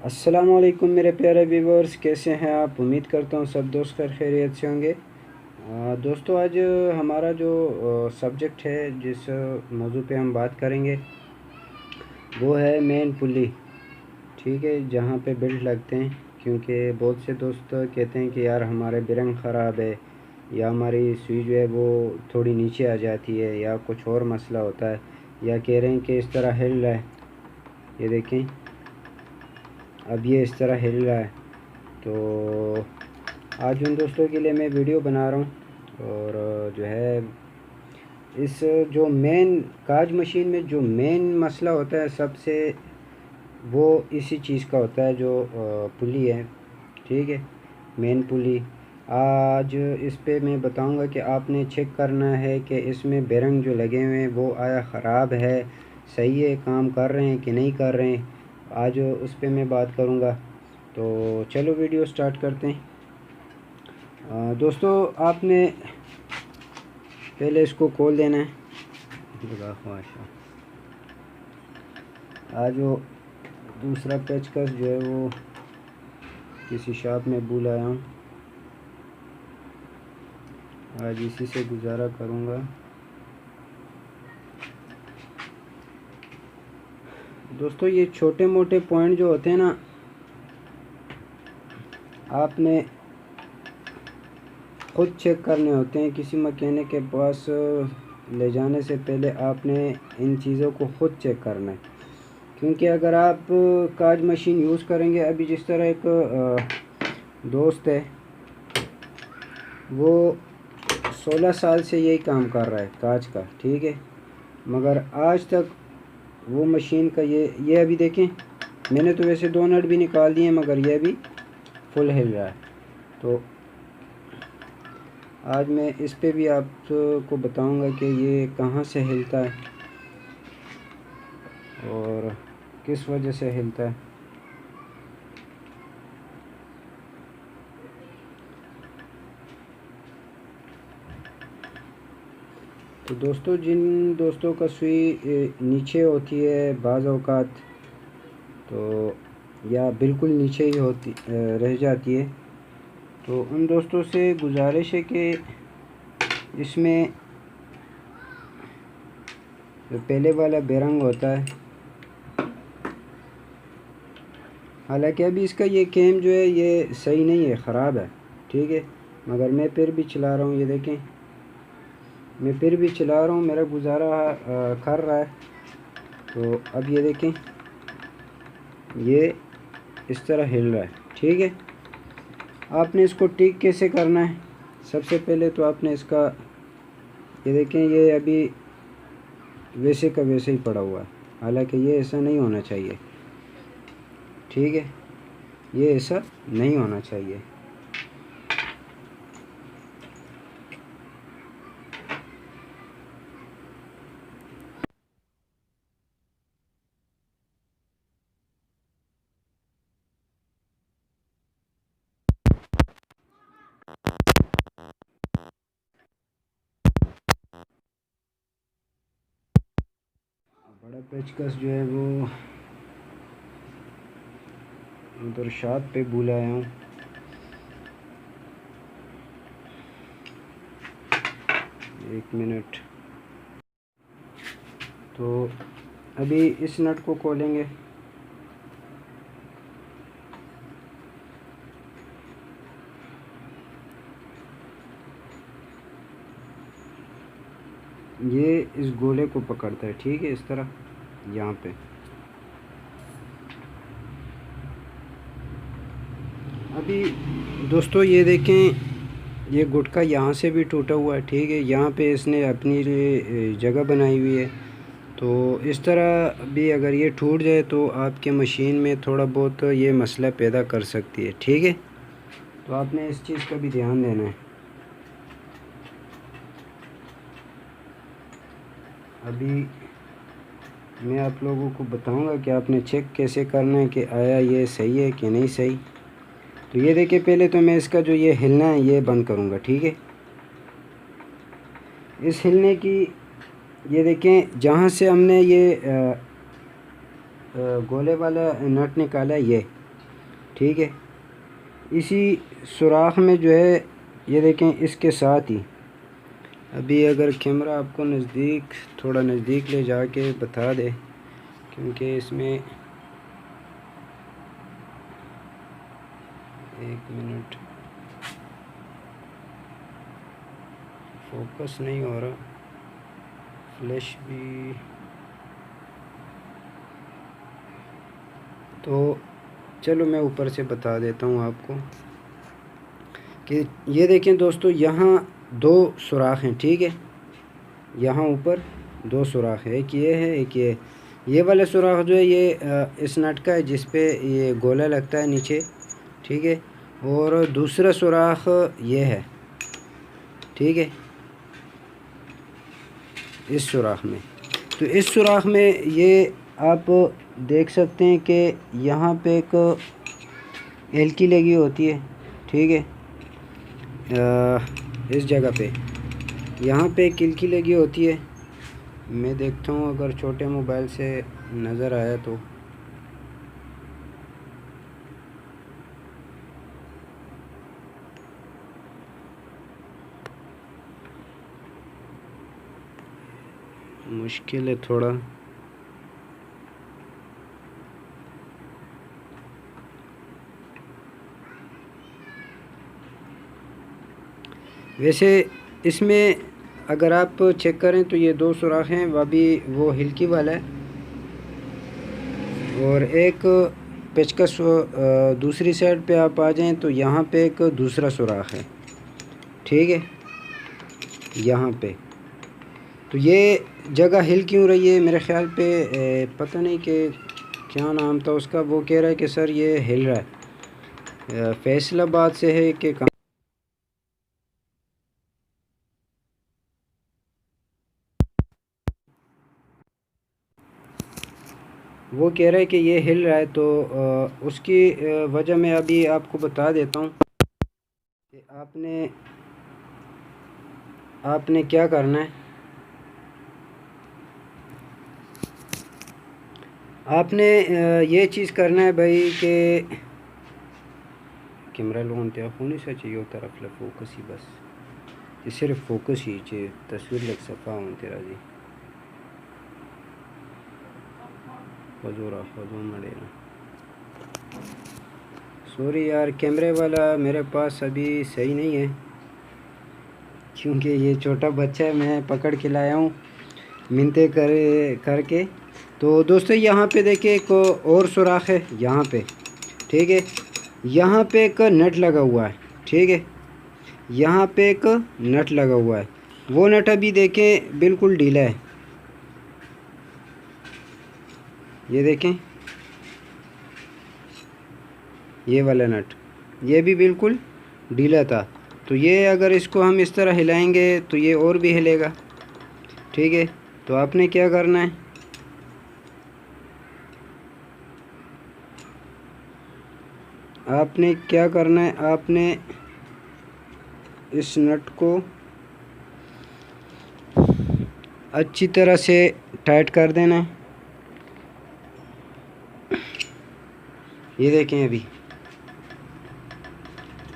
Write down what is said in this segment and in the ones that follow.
अस्सलाम वालेकुम मेरे प्यारे व्यूवर्स, कैसे हैं आप। उम्मीद करता हूँ सब दोस्त खैरियत से होंगे। दोस्तों, आज हमारा जो सब्जेक्ट है, जिस मौजू पे हम बात करेंगे वो है मेन पुली। ठीक है, जहाँ पे बेल्ट लगते हैं, क्योंकि बहुत से दोस्त कहते हैं कि यार हमारे बेरंग ख़राब है, या हमारी सुई जो है वो थोड़ी नीचे आ जाती है, या कुछ और मसला होता है, या कह रहे हैं कि इस तरह हिल रहा है। ये देखें, अब ये इस तरह हिल रहा है। तो आज उन दोस्तों के लिए मैं वीडियो बना रहा हूँ। और जो है, इस जो मेन काज मशीन में जो मेन मसला होता है सबसे, वो इसी चीज़ का होता है, जो पुली है। ठीक है, मेन पुली। आज इस पे मैं बताऊंगा कि आपने चेक करना है कि इसमें बेरंग जो लगे हुए हैं वो आया ख़राब है, सही है, काम कर रहे हैं कि नहीं कर रहे हैं। आज उस पे मैं बात करूंगा। तो चलो वीडियो स्टार्ट करते हैं। दोस्तों, आपने पहले इसको खोल देना है। खुदा ख्वाहिशा, आज वो दूसरा पेचकस जो है वो किसी शॉप में भूल आया हूँ, आज इसी से गुजारा करूँगा। दोस्तों, ये छोटे मोटे पॉइंट जो होते हैं ना, आपने खुद चेक करने होते हैं। किसी मैकेनिक के पास ले जाने से पहले आपने इन चीज़ों को खुद चेक करना है। क्योंकि अगर आप काज मशीन यूज़ करेंगे, अभी जिस तरह एक दोस्त है, वो 16 साल से यही काम कर रहा है काज का। ठीक है, मगर आज तक वो मशीन का ये अभी देखें, मैंने तो वैसे 2 नट भी निकाल दिए, मगर ये भी फुल हिल रहा है। तो आज मैं इस पे भी आपको बताऊंगा कि ये कहाँ से हिलता है और किस वजह से हिलता है। तो दोस्तों, जिन दोस्तों का सुई नीचे होती है बाज़ औक़ात, तो या बिल्कुल नीचे ही होती रह जाती है, तो उन दोस्तों से गुजारिश है कि इसमें जो पहले वाला बेरंग होता है, हालांकि अभी इसका ये केम जो है ये सही नहीं है, ख़राब है। ठीक है, मगर मैं फिर भी चला रहा हूँ। ये देखें, मैं फिर भी चला रहा हूँ, मेरा गुजारा कर रहा है। तो अब ये देखें, ये इस तरह हिल रहा है। ठीक है, आपने इसको ठीक कैसे करना है। सबसे पहले तो आपने इसका, ये देखें, ये अभी वैसे का वैसे ही पड़ा हुआ है, हालांकि ये ऐसा नहीं होना चाहिए। ठीक है, ये ऐसा नहीं होना चाहिए। बड़ा पेचकस जो है वो उधर शॉप पे भूल आया हूँ। एक मिनट। तो अभी इस नट को खोलेंगे। ये इस गोले को पकड़ता है। ठीक है, इस तरह यहाँ पे। अभी दोस्तों, ये देखें, ये गुटका यहाँ से भी टूटा हुआ है। ठीक है, यहाँ पे इसने अपनी जगह बनाई हुई है। तो इस तरह भी अगर ये टूट जाए तो आपके मशीन में थोड़ा बहुत ये मसला पैदा कर सकती है। ठीक है, तो आपने इस चीज़ का भी ध्यान देना है। अभी मैं आप लोगों को बताऊंगा कि आपने चेक कैसे करना है कि आया ये सही है कि नहीं सही। तो ये देखिए, पहले तो मैं इसका जो ये हिलना है ये बंद करूंगा। ठीक है, इस हिलने की, ये देखें, जहाँ से हमने ये गोले वाला नट निकाला है, ठीक है। इसी सुराख में जो है ये देखें, इसके साथ ही अभी अगर कैमरा आपको नज़दीक, थोड़ा नज़दीक ले जाके बता दे, क्योंकि इसमें एक मिनट फोकस नहीं हो रहा, फ्लैश भी। तो चलो मैं ऊपर से बता देता हूँ आपको कि ये देखें दोस्तों, यहाँ दो सुराख हैं, ठीक है। यहाँ ऊपर दो सुराख है, एक ये है एक ये वाला सुराख जो है ये इस नट का है जिस पे ये गोला लगता है नीचे, ठीक है। और दूसरा सुराख ये है, ठीक है, इस सुराख में। तो इस सुराख में ये आप देख सकते हैं कि यहाँ पे एक एलकी लगी होती है, ठीक है। इस जगह पे यहाँ पे एक एलकी लगी होती है। मैं देखता हूँ अगर छोटे मोबाइल से नज़र आया तो। मुश्किल है थोड़ा। वैसे इसमें अगर आप चेक करें तो ये दो सुराख हैं, वह भी वो हिल्की वाला है, और एक पेचकस दूसरी साइड पे आप आ जाएं तो यहाँ पे एक दूसरा सुराख है, ठीक है, यहाँ पे। तो ये जगह हिल क्यों रही है, मेरे ख़्याल पे पता नहीं कि क्या नाम था उसका, वो कह रहा है कि सर ये हिल रहा है, फैसलाबाद से है कि कहाँ। वो कह रहा है कि ये हिल रहा है। तो उसकी वजह मैं अभी आपको बता देता हूँ कि आपने क्या करना है। आपने ये चीज़ करना है भाई कि कैमरा लोन त्या होनी सा चाहिए तरफ ले फोकस ही, बस ये सिर्फ फोकस ही चाहिए, तस्वीर लग सफ़ा हूँ तेरा जी फजूरा फजू मडेरा। सॉरी यार, कैमरे वाला मेरे पास अभी सही नहीं है, क्योंकि ये छोटा बच्चा है, मैं पकड़ के लाया हूँ मिन्नतें करके। तो दोस्तों यहाँ पे देखिए एक और सुराख है यहाँ पे, ठीक है। यहाँ पे एक नट लगा हुआ है, ठीक है, यहाँ पे एक नट लगा हुआ है। वो नट अभी देखें बिल्कुल ढीला है, ये देखें, ये वाला नट ये भी बिल्कुल ढीला था। तो ये अगर इसको हम इस तरह हिलाएंगे तो ये और भी हिलेगा, ठीक है। तो आपने क्या करना है, आपने इस नट को अच्छी तरह से टाइट कर देना है। ये देखें अभी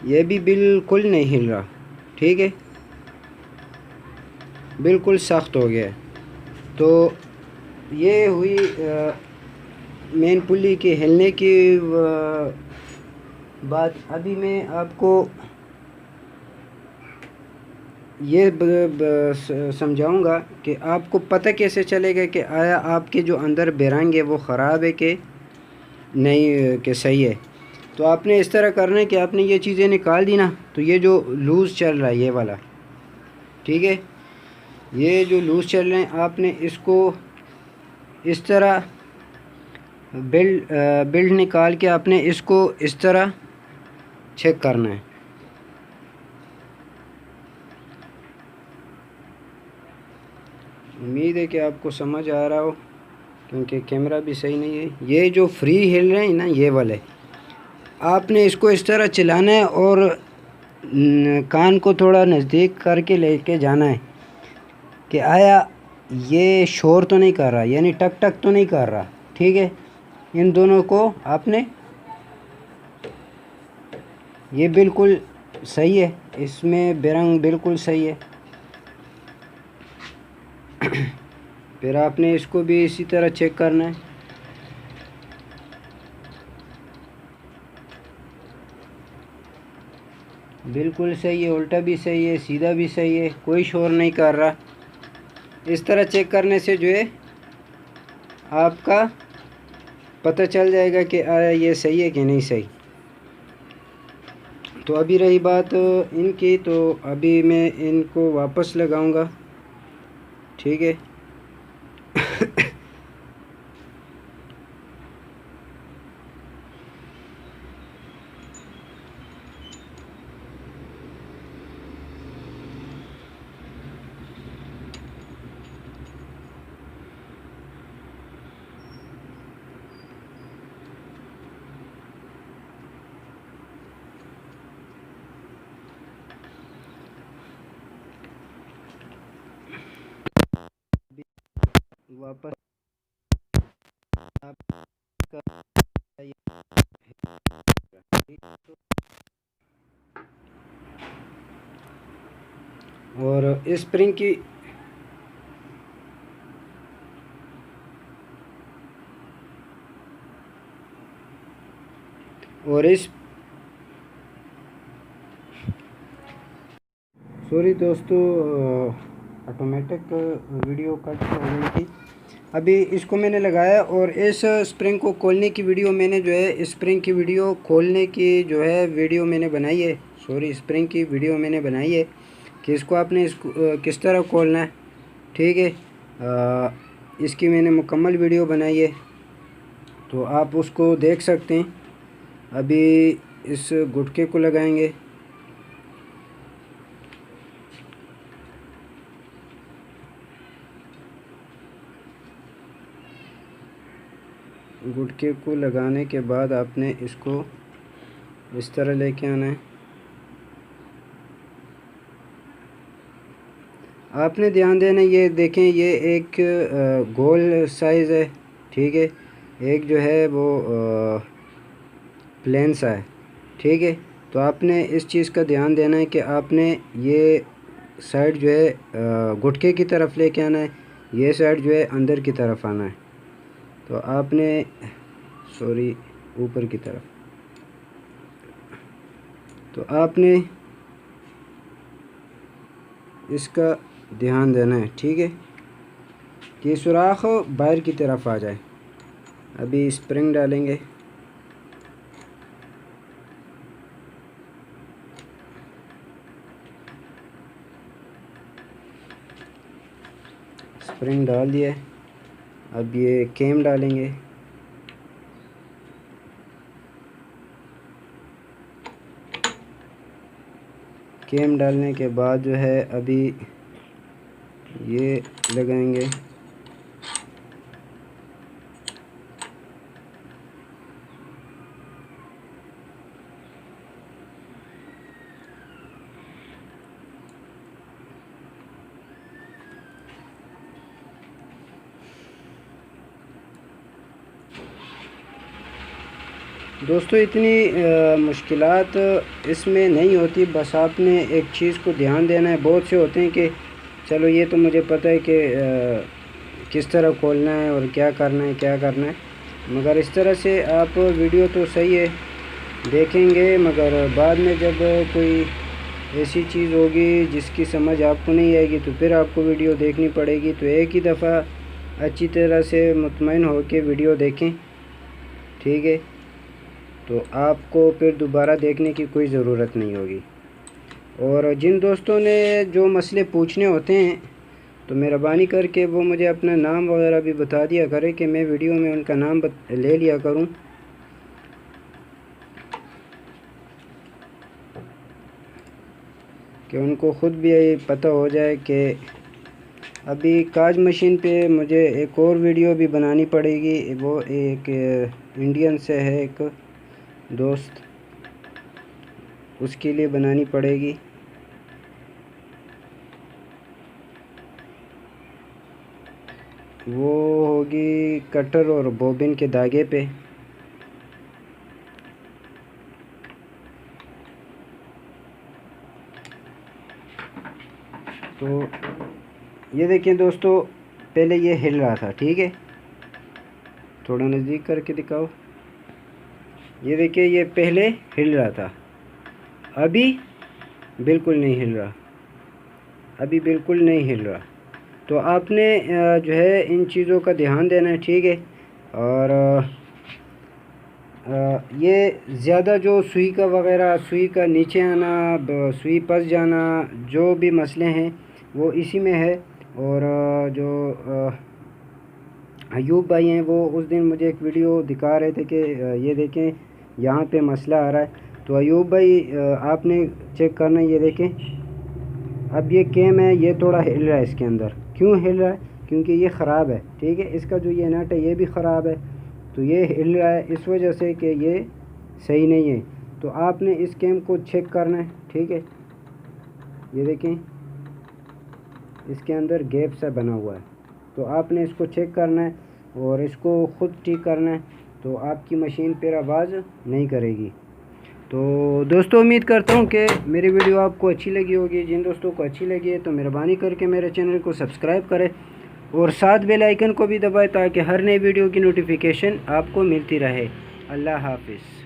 ये भी बिल्कुल नहीं हिल रहा, ठीक है, बिल्कुल सख्त हो गया है। तो ये हुई मेन पुली के हिलने की बात। अभी मैं आपको ये समझाऊंगा कि आपको पता कैसे चलेगा कि आया आपके जो अंदर बेरंग है वो ख़राब है कि नहीं, कि सही है। तो आपने इस तरह करना है कि आपने ये चीज़ें निकाल दी ना, तो ये जो लूज़ चल रहा है ये वाला, ठीक है, ये जो लूज़ चल रहे हैं आपने इसको इस तरह बिल्ड निकाल के आपने इसको इस तरह चेक करना है। उम्मीद है कि आपको समझ आ रहा हो, क्योंकि कैमरा भी सही नहीं है। ये जो फ्री हिल रहे हैं ना ये वाले, आपने इसको इस तरह चलाना है और कान को थोड़ा नज़दीक करके लेके जाना है कि आया ये शोर तो नहीं कर रहा, यानी टक टक तो नहीं कर रहा, ठीक है। इन दोनों को आपने ये बिल्कुल सही है, इसमें बेरंग बिल्कुल सही है। फिर आपने इसको भी इसी तरह चेक करना है। बिल्कुल सही है, उल्टा भी सही है, सीधा भी सही है, कोई शोर नहीं कर रहा। इस तरह चेक करने से जो है आपका पता चल जाएगा कि ये सही है कि नहीं सही। तो अभी रही बात इनकी, तो अभी मैं इनको वापस लगाऊंगा, ठीक है। वापस आपका ये और इस स्प्रिंग की और इस सॉरी दोस्तों, ऑटोमेटिक वीडियो कट हो गई थी। अभी इसको मैंने लगाया और इस स्प्रिंग को खोलने की वीडियो मैंने जो है स्प्रिंग की वीडियो खोलने की जो है वीडियो मैंने बनाई है, सॉरी स्प्रिंग की वीडियो मैंने बनाई है कि इसको आपने इसको किस तरह खोलना है, ठीक है। इसकी मैंने मुकम्मल वीडियो बनाई है, तो आप उसको देख सकते हैं। अभी इस गुटके को लगाएंगे, गुटके को लगाने के बाद आपने इसको इस तरह लेके आना है। आपने ध्यान देना, ये देखें ये एक गोल साइज़ है, ठीक है। एक जो है वो प्लेन सा है, ठीक है। तो आपने इस चीज़ का ध्यान देना है कि आपने ये साइड जो है गुटके की तरफ लेके आना है, ये साइड जो है अंदर की तरफ आना है। तो आपने सॉरी ऊपर की तरफ, तो आपने इसका ध्यान देना है, ठीक है, कि सुराख बाहर की तरफ आ जाए। अभी स्प्रिंग डालेंगे, स्प्रिंग डाल दिया। अब ये केम डालेंगे, केम डालने के बाद जो है अभी ये लगाएंगे। दोस्तों इतनी मुश्किलात इसमें नहीं होती, बस आपने एक चीज़ को ध्यान देना है। बहुत से होते हैं कि चलो ये तो मुझे पता है कि किस तरह खोलना है और क्या करना है क्या करना है, मगर इस तरह से आप वीडियो तो सही है देखेंगे, मगर बाद में जब कोई ऐसी चीज़ होगी जिसकी समझ आपको नहीं आएगी तो फिर आपको वीडियो देखनी पड़ेगी। तो एक ही दफ़ा अच्छी तरह से मुतमईन हो के वीडियो देखें, ठीक है। तो आपको फिर दोबारा देखने की कोई ज़रूरत नहीं होगी। और जिन दोस्तों ने जो मसले पूछने होते हैं तो मेहरबानी करके वो मुझे अपना नाम वगैरह भी बता दिया करें कि मैं वीडियो में उनका नाम ले लिया करूं, कि उनको ख़ुद भी पता हो जाए कि अभी काज मशीन पे मुझे एक और वीडियो भी बनानी पड़ेगी। वो एक इंडियन से है एक दोस्त, उसके लिए बनानी पड़ेगी। वो होगी कटर और बॉबिन के धागे पे। तो ये देखें दोस्तों, पहले ये हिल रहा था, ठीक है, थोड़ा नज़दीक करके दिखाओ। ये देखिए, ये पहले हिल रहा था, अभी बिल्कुल नहीं हिल रहा, अभी बिल्कुल नहीं हिल रहा। तो आपने जो है इन चीज़ों का ध्यान देना है, ठीक है। और ये ज़्यादा जो सुई का वगैरह, सुई का नीचे आना, सुई फंस जाना, जो भी मसले हैं वो इसी में है। और जो अयूब भाई हैं, वो उस दिन मुझे एक वीडियो दिखा रहे थे कि ये देखें यहाँ पे मसला आ रहा है। तो अयूब भाई आपने चेक करना है, ये देखें अब ये कैम है, ये थोड़ा हिल रहा है इसके अंदर। क्यों हिल रहा है? क्योंकि ये ख़राब है, ठीक है। इसका जो ये नट है ये भी ख़राब है, तो ये हिल रहा है इस वजह से कि ये सही नहीं है। तो आपने इस कैम को चेक करना है, ठीक है। ये देखें इसके अंदर गैप सा बना हुआ है, तो आपने इसको चेक करना है और इसको ख़ुद ठीक करना है, तो आपकी मशीन पर आवाज़ नहीं करेगी। तो दोस्तों, उम्मीद करता हूँ कि मेरी वीडियो आपको अच्छी लगी होगी। जिन दोस्तों को अच्छी लगी है तो मेहरबानी करके मेरे चैनल को सब्सक्राइब करें और साथ बेल आइकन को भी दबाएं ताकि हर नई वीडियो की नोटिफिकेशन आपको मिलती रहे। अल्लाह हाफिज़।